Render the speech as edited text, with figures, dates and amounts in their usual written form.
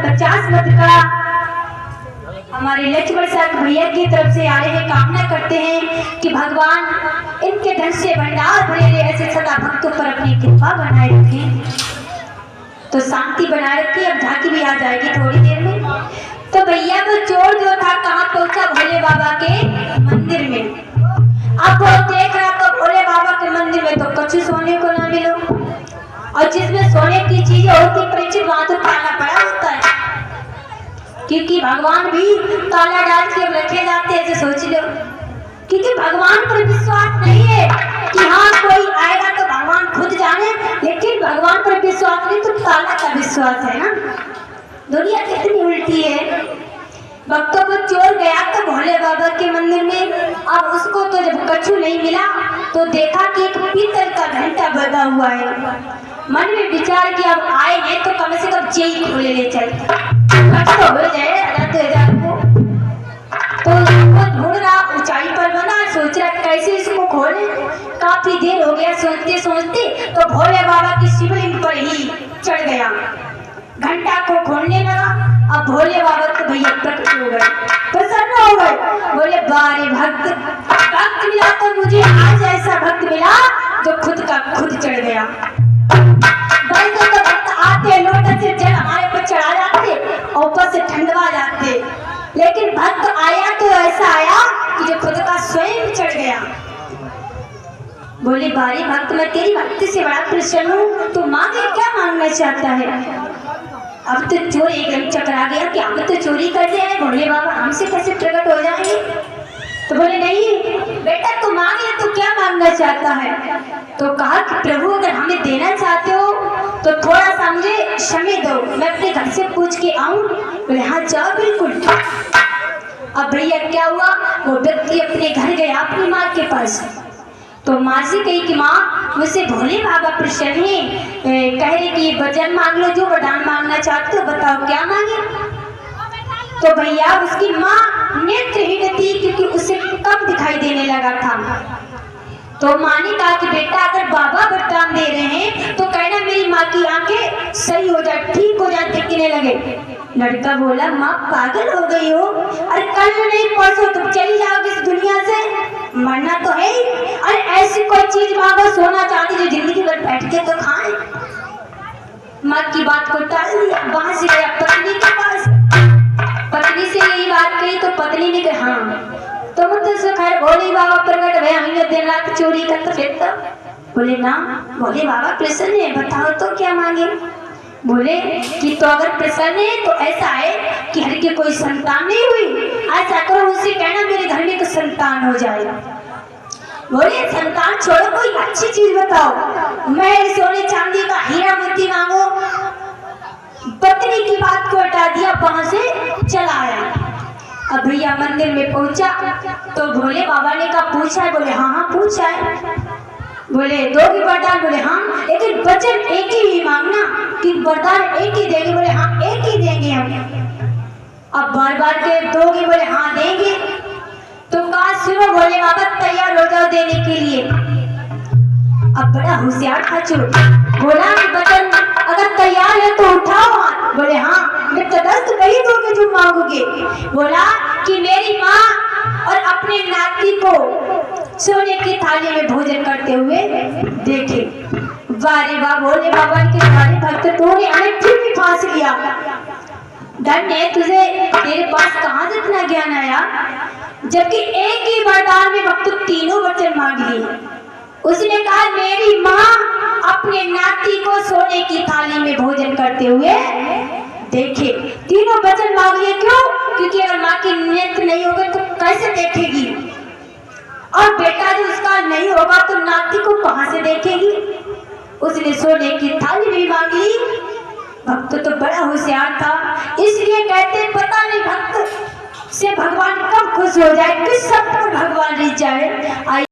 50 मत का हमारे लक्ष्मण साहब भैया की तरफ से आ रहे हैं। कामना करते हैं कि भगवान इनके धन से भंडार भरे रहे, ऐसे सदा भक्तों पर अपनी कृपा बनाए रखें। तो शांति बनाए रखिए। अब झांकी भी आ जाएगी थोड़ी देर में। तो भैया वो चोर जो था कहाँ पहुंचा? भोले बाबा के मंदिर में। अब वो देख रहा तो भोले बाबा के मंदिर में तो कुछ सोने को ना मिलो, और जिसमें सोने की चीजें होती परीक्षित वहां तो ताला पड़ा होता है, क्योंकि भगवान भी ताला डाल के रखे जाते हैं। ऐसे सोच लो, क्योंकि भगवान पर विश्वास नहीं है कि हाँ कोई आएगा तो भगवान खुद जाने, लेकिन भगवान पर विश्वास नहीं तो ताला का विश्वास है ना। दुनिया कितनी उल्टी है। भक्तों को चोर गया तो भोले बाबा के मंदिर में। अब उसको तो जब कछु नहीं मिला तो देखा कि एक पीतल का घंटा बजा हुआ है। मन में विचार किया अब आए हैं तो कम से कम जेल खोले ले चलते, तो हो जाए तो उसको ढूंढ रहा, ऊंचाई पर बना, सोच रहा कैसे इसको खोले। काफी देर हो गया सोचते सोचते तो भोले बाबा की शिवलिंग पर ही चढ़ गया, घंटा को खोलने लगा। अब भोले बाबा तो भैया प्रकट हो गए, प्रसन्न हो गए। बोले बारे भक्त मिला तो मुझे आज ऐसा भक्त मिला जो खुद का खुद चढ़ गया। तो भक्त आते लोटे से जल हमारे पर चढ़ा जाते और ऊपर से ठंडवा जाते, लेकिन भक्त आया तो ऐसा आया कि जो खुद का स्वयं चढ़ गया। बोले बारी भक्त मैं तेरी भक्ति से बड़ा प्रसन्न हूँ, तू मांगे क्या मांगना चाहता है? अब तो चोर एकदम चकरा गया कि अब तो चोरी कर दिया है, भोले बाबा हमसे कैसे प्रकट हो जाएंगे। तो बोले नहीं बेटा तू मांग ले, तू क्या मांगना चाहता है? तो कहा कि प्रभु अगर हमें देना चाहते हो तो थोड़ा सा मुझे समय दो, मैं अपने घर से पूछ के आऊं। बोले हाँ जाओ बिल्कुल। अब भैया क्या हुआ, वो व्यक्ति अपने घर गया अपनी माँ के पास। तो माँ से कही कि माँ मुझसे भोले बाबा प्रसन्न है, कह रहे कि वरदान मांग लो, जो वरदान मांगना चाहते हो बताओ क्या मांगे। तो भैया उसकी माँ नेत्रहीन थी क्योंकि उसे कम दिखाई देने लगा था। तो माँ ने कहा कि बेटा अगर बाबा वरदान दे रहे हैं तो कहना मेरी माँ की आंखें सही हो जाए, ठीक हो जाए, दिखने लगे। लड़का बोला माँ पागल हो गई हो, अरे कल नहीं परसों तुम चली जाओगे इस दुनिया से, मरना तो है। अरे ऐसी कोई चीज मांगो, सोना चाहती जो जिंदगी भर बैठ के तो खाए। माँ की बात को टाल दिया, वहां से गया पत्नी के पास। पत्नी से यही बात कही तो पत्नी ने कहा हाँ तो मुझसे खैर भोले बाबा प्रकट हुए, हमें दिन रात चोरी करता फिरता। बोले ना भोले बाबा प्रसन्न है, बताओ तो क्या मांगे। बोले कि तो अगर प्रसन्न है तो ऐसा है कि हर की कोई संतान नहीं हुई, ऐसा करो उससे कहना मेरे घर में तो संतान हो जाए। बोले संतान छोड़ो कोई अच्छी चीज बताओ, मैं सोने चांदी का हीरा मोती मांगो। पत्नी की बात को हटा दिया, वहां से चला आया। अब भैया मंदिर में पहुंचा तो भोले बाबा ने कहा पूछा है? बोले हाँ हाँ पूछा है। बोले दो की वरदान? बोले हाँ, लेकिन वचन एक ही मांगना कि वरदान एक ही देंगे। बोले हाँ एक ही देंगे हम। अब बार बार के दोगे? बोले हाँ देंगे। तो कहा सुनो भोले बाबा तैयार हो जाओ देने के लिए। अब बड़ा होशियार था चोर, बोला कि वचन अगर तैयार है तो उठाओ हाथ। बोले हाँ मैं तटस्थ नहीं दूंगी जो मांगोगे। बोला कि मेरी माँ और अपने नाती को सोने की थाली में भोजन करते हुए देखे। वारे वाह भोले बाबा के सारे भक्त तूने हमें फिर भी फांस लिया। धन्य तुझे, तेरे पास कहाँ से इतना ज्ञान आया, जबकि एक ही वरदान में भक्त तीनों वचन मांग लिए। उसने कहा मेरी माँ अपने नाती को सोने की थाली में भोजन करते हुए देखे। तीनों वचन मांग लिए, क्यों? क्योंकि अगर माँ की नेत्र नहीं होगी तो कैसे देखेगी, और बेटा जो उसका नहीं होगा तो नाती को कहां से देखेगी। उसने सोने की थाली भी मांग ली। भक्त तो बड़ा होशियार था, इसलिए कहते पता नहीं भक्त से भगवान कब खुश हो जाए, किस सब पर भगवान रिझ जाए।